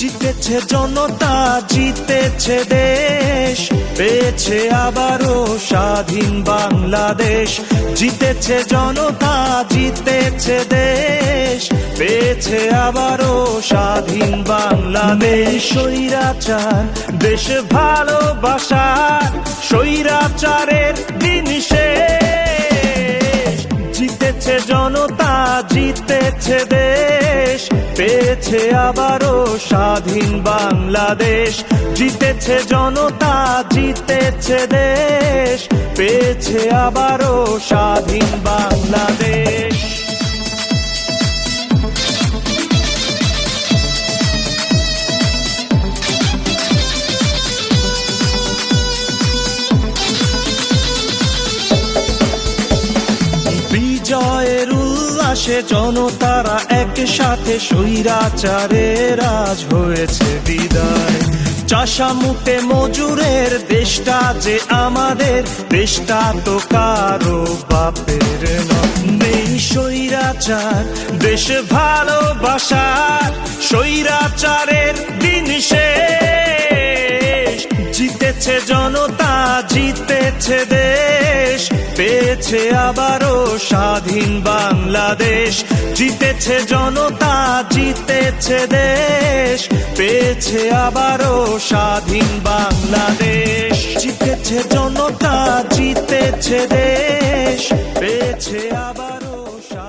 জিতেছে জনতা, জিতেছে দেশ, পেয়েছে আবারও স্বাধীন বাংলাদেশ। জিতেছে জনতা, জিতেছে দেশ, পেয়েছে আবারও স্বাধীন বাংলাদেশ। স্বৈরাচার দেশ ভালোবাসার, স্বৈরাচারের দিন শেষ। জিতেছে জনতা, জিতেছে দেশ, পেয়েছে আবারও স্বাধীন বাংলাদেশ। জিতেছে জনতা, জিতেছে দেশ, পেয়েছে আবারও স্বাধীন বাংলাদেশ। বিজয়ের উল্লাসে জনতারা একসাথে, স্বৈরাচারের আজ হয়েছে বিদায়। চাষা মুটে মজুরের দেশটা যে আমাদের, দেশটা তো কারো বাপের নয়। নেই স্বৈরাচার দেশ ভালোবাসার, স্বৈরাচারের দিন শেষ। জিতেছে জনতা, জিতেছে দেশ, পেয়েছে আবারও স্বাধীন বাংলাদেশ। জিতেছে জনতা, জিতেছে দেশ, পেয়েছে আবারও স্বাধীন বাংলাদেশ। জিতেছে জনতা, জিতেছে দেশ, পেয়েছে আবার